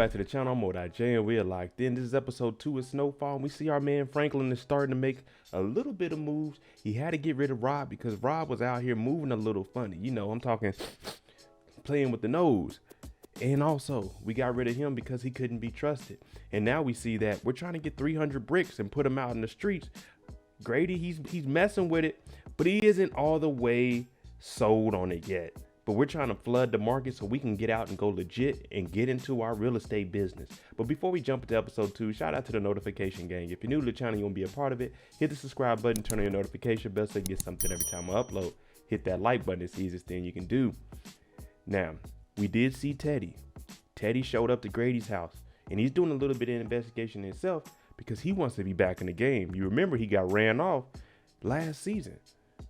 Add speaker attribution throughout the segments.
Speaker 1: back to the channel. I'm J and we are locked in. This is episode 2 of Snowfall. And we see our man Franklin is starting to make a little bit of moves. He had to get rid of Rob because Rob was out here moving a little funny. You know, I'm talking playing with the nose. And also, we got rid of him because he couldn't be trusted. And now we see that we're trying to get 300 bricks and put him out in the streets. Grady, he's messing with it, but he isn't all the way sold on it yet. But we're trying to flood the market so we can get out and go legit and get into our real estate business. But before we jump into episode 2, shout out to the notification gang. If you're new to the channel, you want to be a part of it, hit the subscribe button, turn on your notification bell so you get something every time I upload. Hit that like button, it's the easiest thing you can do. Now, we did see Teddy. Teddy showed up to Grady's house and he's doing a little bit of investigation himself because he wants to be back in the game. You remember he got ran off last season.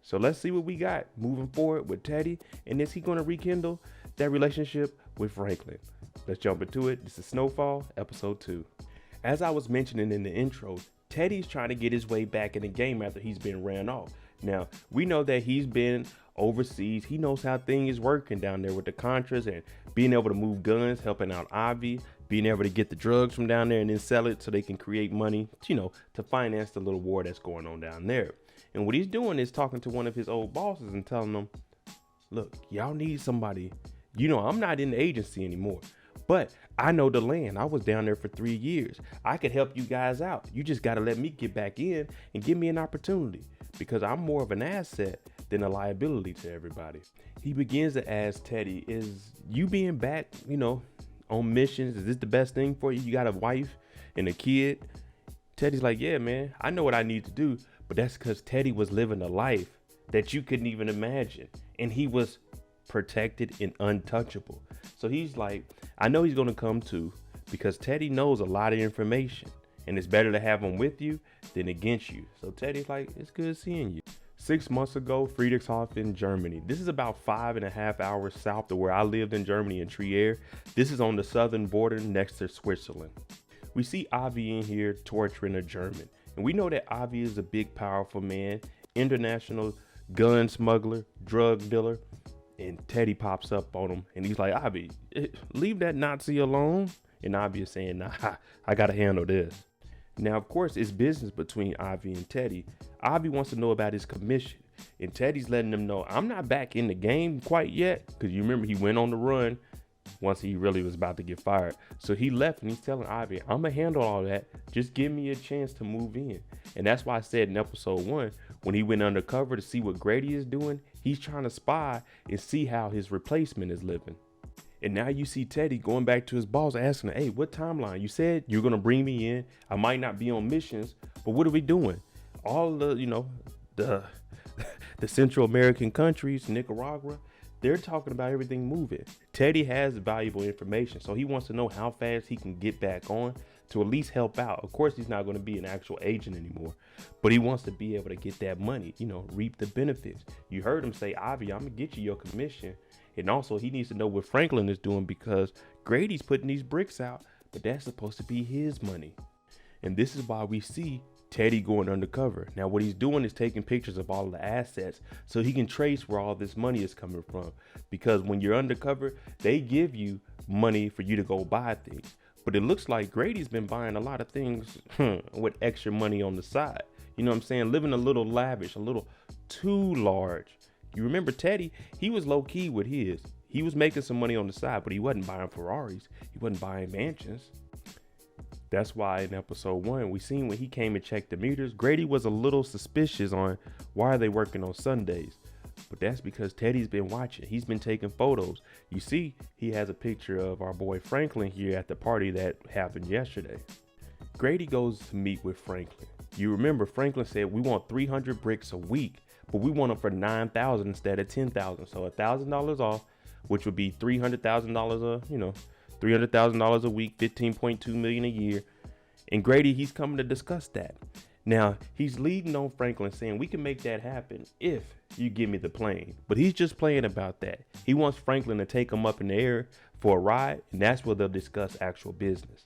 Speaker 1: So let's see what we got moving forward with Teddy. And is he going to rekindle that relationship with Franklin? Let's jump into it. This is Snowfall, episode 2. As I was mentioning in the intro, Teddy's trying to get his way back in the game after he's been ran off. Now, we know that he's been overseas. He knows how things working down there with the Contras and being able to move guns, helping out Avi, being able to get the drugs from down there and then sell it so they can create money, you know, to finance the little war that's going on down there. And what he's doing is talking to one of his old bosses and telling them, look, y'all need somebody. You know, I'm not in the agency anymore, but I know the land. I was down there for 3 years. I could help you guys out. You just got to let me get back in and give me an opportunity because I'm more of an asset than a liability to everybody. He begins to ask Teddy, is you being back, you know, on missions, is this the best thing for you? You got a wife and a kid? Teddy's like, yeah, man, I know what I need to do. But that's because Teddy was living a life that you couldn't even imagine. And he was protected and untouchable. So he's like, I know he's going to come to because Teddy knows a lot of information. And it's better to have him with you than against you. So Teddy's like, it's good seeing you. 6 months ago, Friedrichshafen, Germany. This is about 5.5 hours south of where I lived in Germany in Trier. This is on the southern border next to Switzerland. We see Avi in here torturing a German. And we know that Avi is a big, powerful man, international gun smuggler, drug dealer. And Teddy pops up on him and he's like, Avi, leave that Nazi alone. And Avi is saying, nah, I got to handle this. Now, of course, it's business between Avi and Teddy. Avi wants to know about his commission. And Teddy's letting him know, I'm not back in the game quite yet. Because you remember he went on the run once he really was about to get fired. So he left and he's telling Avi, I'm going to handle all that. Just give me a chance to move in. And that's why I said in episode 1, when he went undercover to see what Grady is doing, he's trying to spy and see how his replacement is living. And now you see Teddy going back to his boss asking him, hey, what timeline? You said you're going to bring me in. I might not be on missions, but what are we doing? All the, you know, the Central American countries, Nicaragua, they're talking about everything moving. Teddy has valuable information, so he wants to know how fast he can get back on to at least help out. Of course, he's not going to be an actual agent anymore, but he wants to be able to get that money, you know, reap the benefits. You heard him say, Avi, I'm going to get you your commission. And also, he needs to know what Franklin is doing because Grady's putting these bricks out, but that's supposed to be his money. And this is why we see Teddy going undercover. Now, what he's doing is taking pictures of all of the assets so he can trace where all this money is coming from. Because when you're undercover, they give you money for you to go buy things. But it looks like Grady's been buying a lot of things with extra money on the side. You know what I'm saying? Living a little lavish, a little too large. You remember Teddy, he was low key with his. He was making some money on the side, but he wasn't buying Ferraris. He wasn't buying mansions. That's why in episode 1, we seen when he came and checked the meters, Grady was a little suspicious on why are they working on Sundays. But that's because Teddy's been watching. He's been taking photos. You see, he has a picture of our boy Franklin here at the party that happened yesterday. Grady goes to meet with Franklin. You remember Franklin said, we want 300 bricks a week, but we want them for $9,000 instead of $10,000. So $1,000 off, which would be $300,000 $300,000 a week, 15.2 million a year. And Grady, he's coming to discuss that. Now, he's leading on Franklin saying we can make that happen if you give me the plane. But he's just playing about that. He wants Franklin to take him up in the air for a ride, and that's where they'll discuss actual business.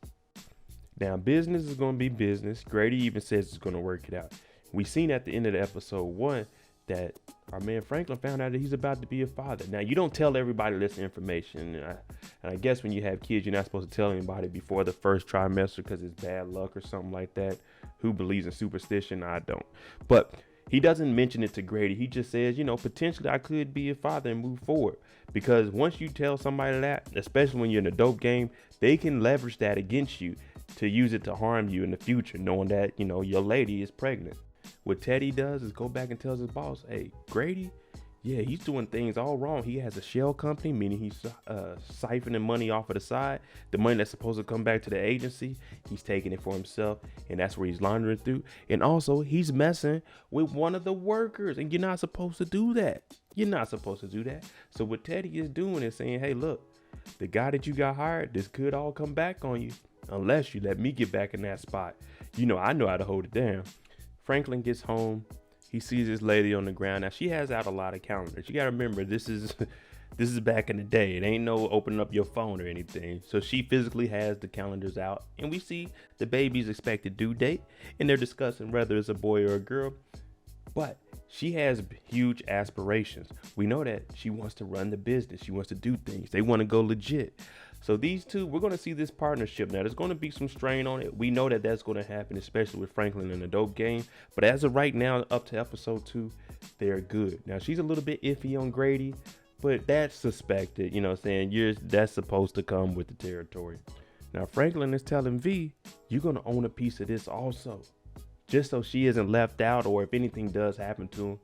Speaker 1: Now, business is going to be business. Grady even says it's going to work it out. We seen at the end of the episode 1, that our man Franklin found out that he's about to be a father. Now, you don't tell everybody this information. And I guess when you have kids, you're not supposed to tell anybody before the first trimester because it's bad luck or something like that. Who believes in superstition? I don't. But he doesn't mention it to Grady. He just says, potentially I could be a father and move forward. Because once you tell somebody that, especially when you're in a dope game, they can leverage that against you to use it to harm you in the future, knowing that, your lady is pregnant. What Teddy does is go back and tells his boss, hey, Grady, yeah, he's doing things all wrong. He has a shell company, meaning he's siphoning money off of the side. The money that's supposed to come back to the agency, he's taking it for himself, and that's where he's laundering through. And also, he's messing with one of the workers, and you're not supposed to do that. You're not supposed to do that. So what Teddy is doing is saying, hey, look, the guy that you got hired, this could all come back on you unless you let me get back in that spot. I know how to hold it down. Franklin gets home. He sees this lady on the ground. Now, she has out a lot of calendars. You got to remember, this is back in the day. It ain't no opening up your phone or anything. So she physically has the calendars out. And we see the baby's expected due date. And they're discussing whether it's a boy or a girl. But she has huge aspirations. We know that she wants to run the business. She wants to do things. They want to go legit. So these two, we're going to see this partnership. Now, there's going to be some strain on it. We know that that's going to happen, especially with Franklin in the dope game. But as of right now, up to episode 2, they're good. Now, she's a little bit iffy on Grady, but that's suspected. That's supposed to come with the territory. Now, Franklin is telling V, you're going to own a piece of this also. Just so she isn't left out, or if anything does happen to him,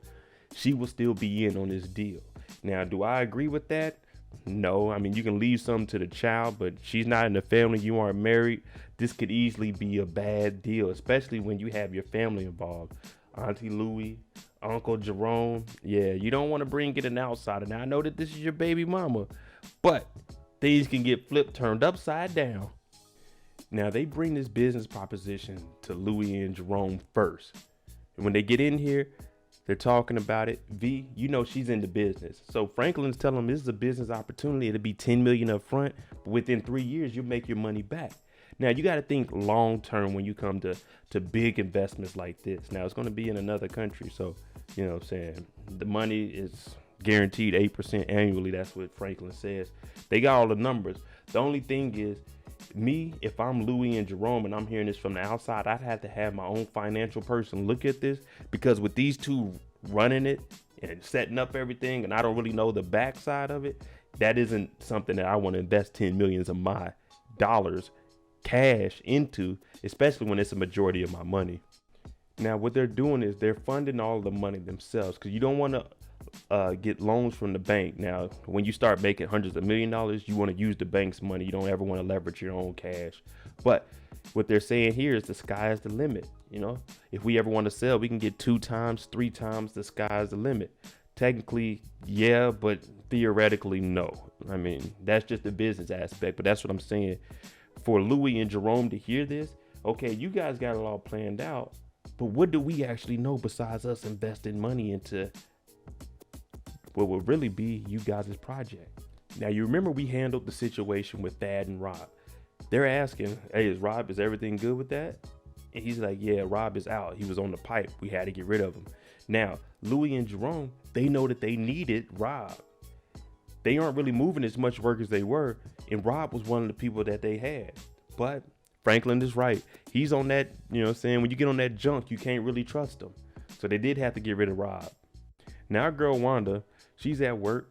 Speaker 1: she will still be in on this deal. Now, do I agree with that? No. I mean, you can leave something to the child, but she's not in the family. You aren't married. This could easily be a bad deal, especially when you have your family involved. Auntie Louie, Uncle Jerome. Yeah, you don't want to bring in an outsider. Now, I know that this is your baby mama, but things can get flipped, turned upside down. Now, they bring this business proposition to Louie and Jerome first. And when they get in here, they're talking about it. V, she's in the business. So Franklin's telling them this is a business opportunity. It'll be $10 million up front. But within 3 years, you'll make your money back. Now, you got to think long term when you come to big investments like this. Now, it's going to be in another country. So, the money is guaranteed 8% annually. That's what Franklin says. They got all the numbers. The only thing is, if I'm Louie and Jerome and I'm hearing this from the outside, I'd have to have my own financial person look at this, because with these two running it and setting up everything, and I don't really know the backside of it, that isn't something that I want to invest 10 millions of my dollars cash into, especially when it's a majority of my money. Now, what they're doing is they're funding all the money themselves, because you don't want to get loans from the bank. Now, when you start making hundreds of $1 million, you want to use the bank's money. You don't ever want to leverage your own cash. But what they're saying here is the sky is the limit. If we ever want to sell, we can get 2 times, 3 times the sky is the limit. Technically, yeah, but theoretically, no. I mean, that's just the business aspect, but that's what I'm saying. For Louie and Jerome to hear this, okay, you guys got it all planned out, but what do we actually know besides us investing money into what will really be you guys' project? Now, you remember we handled the situation with Thad and Rob. They're asking, hey, is everything good with that? And he's like, yeah, Rob is out. He was on the pipe. We had to get rid of him. Now, Louie and Jerome, they know that they needed Rob. They aren't really moving as much work as they were, and Rob was one of the people that they had. But Franklin is right. He's on that, when you get on that junk, you can't really trust him. So they did have to get rid of Rob. Now, our girl Wanda, she's at work.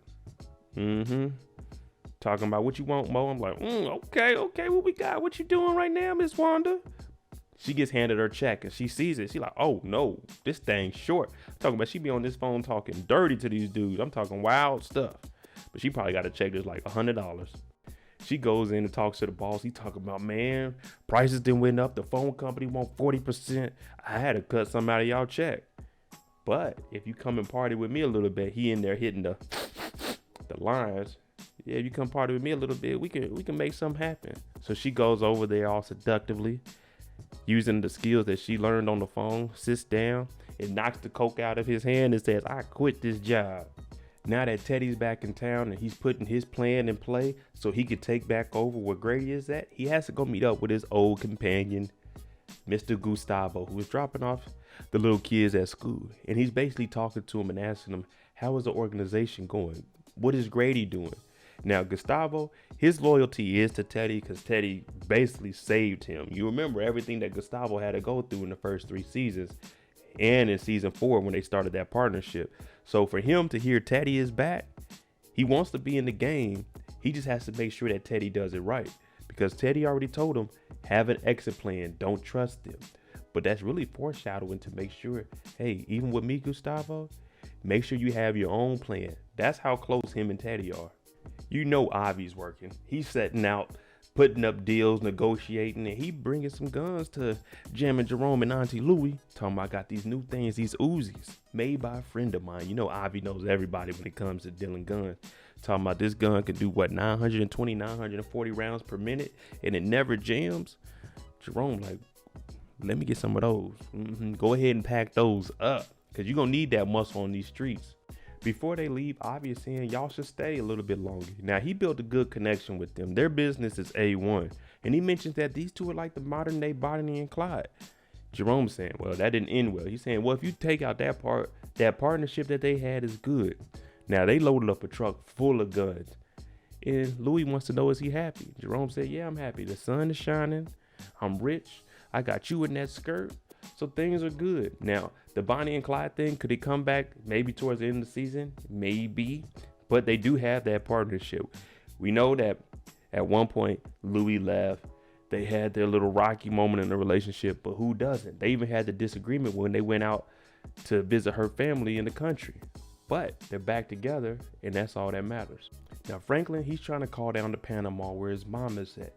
Speaker 1: Talking about what you want, Mo. I'm like, okay, what we got? What you doing right now, Miss Wanda? She gets handed her check and she sees it. She like, oh no, this thing's short. I'm talking about she be on this phone talking dirty to these dudes. I'm talking wild stuff. But she probably got a check that's like $100. She goes in and talks to the boss. He talking about, man, prices done went up. The phone company want 40%. I had to cut some out of y'all check. But if you come and party with me a little bit, he in there hitting the lines. Yeah, if you come party with me a little bit, we can make something happen. So she goes over there all seductively, using the skills that she learned on the phone, sits down and knocks the coke out of his hand and says, I quit this job. Now that Teddy's back in town and he's putting his plan in play so he could take back over where Grady is at, he has to go meet up with his old companion, Mr. Gustavo, who was dropping off the little kids at school. And he's basically talking to them and asking them, how is the organization going? What is Grady doing? Now, Gustavo, his loyalty is to Teddy because Teddy basically saved him. You remember everything that Gustavo had to go through in the first 3 seasons and in season 4 when they started that partnership. So for him to hear Teddy is back, he wants to be in the game. He just has to make sure that Teddy does it right, because Teddy already told him, have an exit plan. Don't trust them. But that's really foreshadowing to make sure, hey, even with me, Gustavo, make sure you have your own plan. That's how close him and Teddy are. You know Avi's working. He's setting out, putting up deals, negotiating, and he bringing some guns to Jam and Jerome and Auntie Louie. Talking about, I got these new things, these Uzis, made by a friend of mine. You know Avi knows everybody when it comes to dealing guns. Talking about this gun could do what, 920, 940 rounds per minute, and it never jams. Jerome like, let me get some of those. Go ahead and pack those up, because you're going to need that muscle on these streets. Before they leave, Avi is saying y'all should stay a little bit longer. Now, he built a good connection with them. Their business is A1. And he mentions that these two are like the modern day Bonnie and Clyde. Jerome's saying, well, that didn't end well. He's saying, well, if you take out that part, that partnership that they had is good. Now, they loaded up a truck full of guns. And Louis wants to know, is he happy? Jerome said, yeah, I'm happy. The sun is shining. I'm rich. I got you in that skirt. So things are good. Now, the Bonnie and Clyde thing, could it come back maybe towards the end of the season? Maybe. But they do have that partnership. We know that at one point, Louis left. They had their little rocky moment in the relationship, but who doesn't? They even had the disagreement when they went out to visit her family in the country. But they're back together, and that's all that matters. Now, Franklin, he's trying to call down to Panama where his mom is at.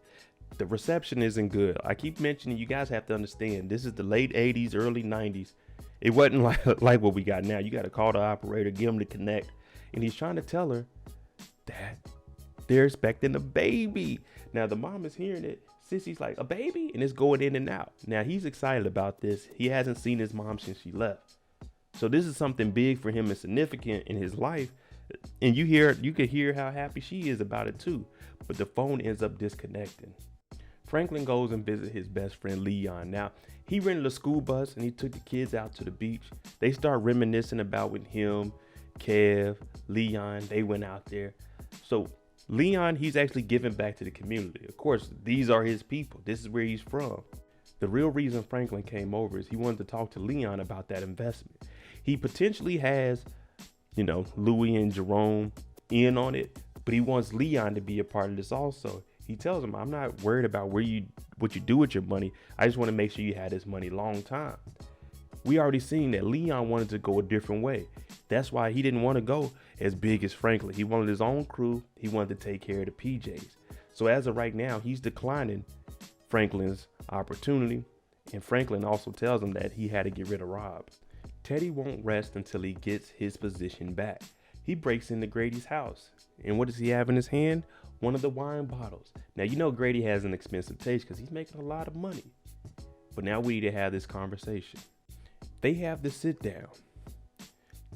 Speaker 1: The reception isn't good. I keep mentioning, you guys have to understand, this is the late 80s, early 90s. It wasn't like what we got now. You got to call the operator, get him to connect. And he's trying to tell her that they're expecting a baby. Now, the mom is hearing it. Cissy's like, a baby? And it's going in and out. Now, he's excited about this. He hasn't seen his mom since she left. So this is something big for him and significant in his life. And you could hear how happy she is about it too. But the phone ends up disconnecting. Franklin goes and visits his best friend Leon. Now, he rented a school bus and he took the kids out to the beach. They start reminiscing about when him, Kev, Leon, they went out there. So Leon, he's actually giving back to the community. Of course, these are his people. This is where he's from. The real reason Franklin came over is he wanted to talk to Leon about that investment. He potentially has, Louis and Jerome in on it, but he wants Leon to be a part of this also. He tells him, I'm not worried about what you do with your money. I just want to make sure you have this money long time. We already seen that Leon wanted to go a different way. That's why he didn't want to go as big as Franklin. He wanted his own crew. He wanted to take care of the PJs. So as of right now, he's declining Franklin's opportunity. And Franklin also tells him that he had to get rid of Rob. Teddy won't rest until he gets his position back. He breaks into Grady's house. And what does he have in his hand? One of the wine bottles. Now, Grady has an expensive taste because he's making a lot of money. But now we need to have this conversation. They have the sit down.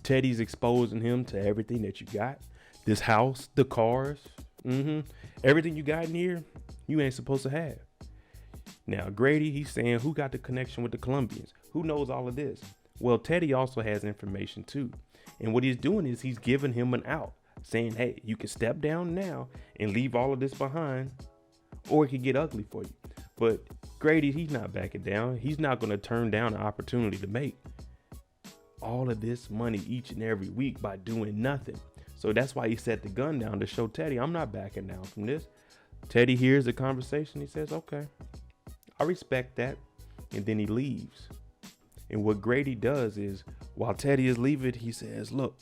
Speaker 1: Teddy's exposing him to everything that you got. This house, the cars, everything you got in here, you ain't supposed to have. Now, Grady, he's saying, who got the connection with the Colombians? Who knows all of this? Well, Teddy also has information too. And what he's doing is he's giving him an out, saying, hey, you can step down now and leave all of this behind, or it could get ugly for you. But Grady, he's not backing down. He's not going to turn down an opportunity to make all of this money each and every week by doing nothing. So that's why he set the gun down to show Teddy, I'm not backing down from this. Teddy hears the conversation. He says, okay, I respect that. And then he leaves. And what Grady does is, while Teddy is leaving, he says, look,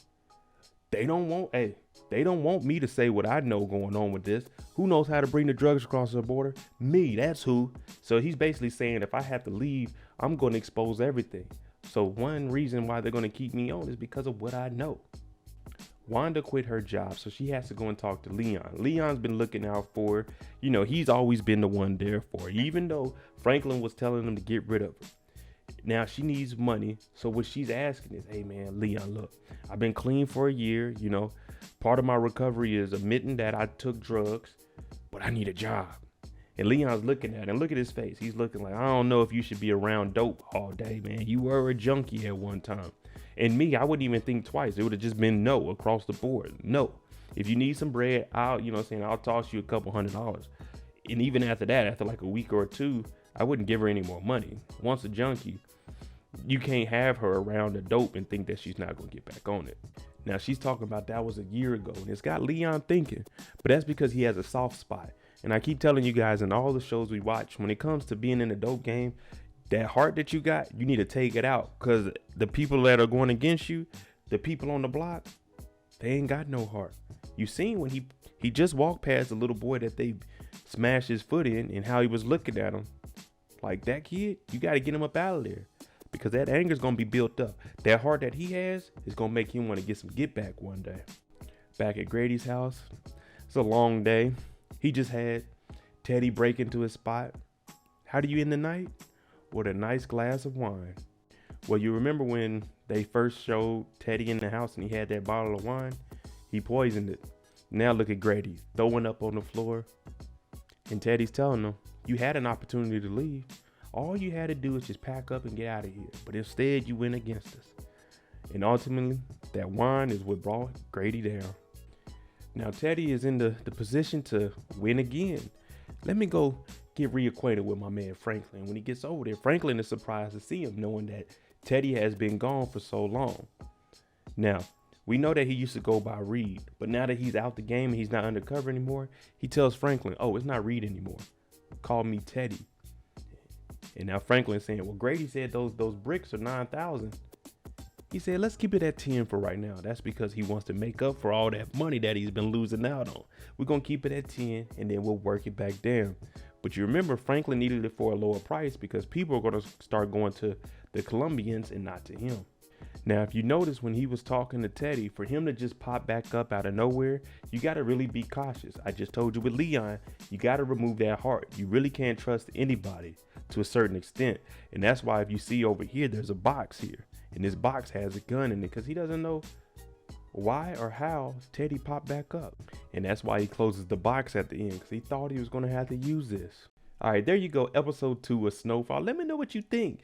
Speaker 1: they don't want me to say what I know going on with this. Who knows how to bring the drugs across the border? Me, that's who. So he's basically saying, if I have to leave, I'm going to expose everything. So one reason why they're going to keep me on is because of what I know. Wanda quit her job, so she has to go and talk to Leon. Leon's been looking out for her. He's always been the one there for her, even though Franklin was telling him to get rid of her. Now she needs money. So what she's asking is, hey man, Leon, look, I've been clean for a year. Part of my recovery is admitting that I took drugs, but I need a job. And Leon's looking at him. Look at his face. He's looking like, I don't know if you should be around dope all day, man. You were a junkie at one time. And me, I wouldn't even think twice. It would have just been no across the board. No. If you need some bread, I'll toss you a couple $100. And even after that, after like a week or two, I wouldn't give her any more money. Once a junkie, you can't have her around the dope and think that she's not going to get back on it. Now, she's talking about that was a year ago, and it's got Leon thinking, but that's because he has a soft spot. And I keep telling you guys in all the shows we watch, when it comes to being in the dope game, that heart that you got, you need to take it out, because the people that are going against you, the people on the block, they ain't got no heart. You seen when he just walked past the little boy that they smashed his foot in and how he was looking at him. Like, that kid, you got to get him up out of there, because that anger is going to be built up. That heart that he has is going to make him want to get some get back one day. Back at Grady's house, it's a long day. He just had Teddy break into his spot. How do you end the night? With a nice glass of wine. Well, you remember when they first showed Teddy in the house and he had that bottle of wine? He poisoned it. Now look at Grady throwing up on the floor. And Teddy's telling him, you had an opportunity to leave. All you had to do is just pack up and get out of here. But instead, you went against us. And ultimately, that wine is what brought Grady down. Now, Teddy is in the position to win again. Let me go get reacquainted with my man Franklin. When he gets over there, Franklin is surprised to see him, knowing that Teddy has been gone for so long. Now, we know that he used to go by Reed, but now that he's out the game and he's not undercover anymore, he tells Franklin, oh, it's not Reed anymore. Call me Teddy. And now Franklin's saying, well, Grady said those bricks are 9,000. He said, let's keep it at 10 for right now. That's because he wants to make up for all that money that he's been losing out on. We're going to keep it at 10 and then we'll work it back down. But you remember, Franklin needed it for a lower price because people are going to start going to the Colombians and not to him. Now, if you notice when he was talking to Teddy, for him to just pop back up out of nowhere, you got to really be cautious. I just told you with Leon, you got to remove that heart. You really can't trust anybody to a certain extent. And that's why if you see over here, there's a box here. And this box has a gun in it because he doesn't know why or how Teddy popped back up. And that's why he closes the box at the end, because he thought he was going to have to use this. All right, there you go. Episode 2 of Snowfall. Let me know what you think.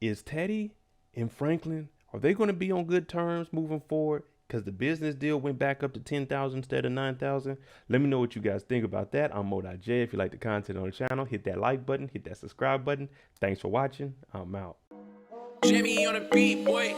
Speaker 1: Is Teddy and Franklin, are they going to be on good terms moving forward? Because the business deal went back up to 10,000 instead of 9,000. Let me know what you guys think about that. I'm Mo.J. If you like the content on the channel, hit that like button, hit that subscribe button. Thanks for watching. I'm out.
Speaker 2: Jimmy on the beat, boy.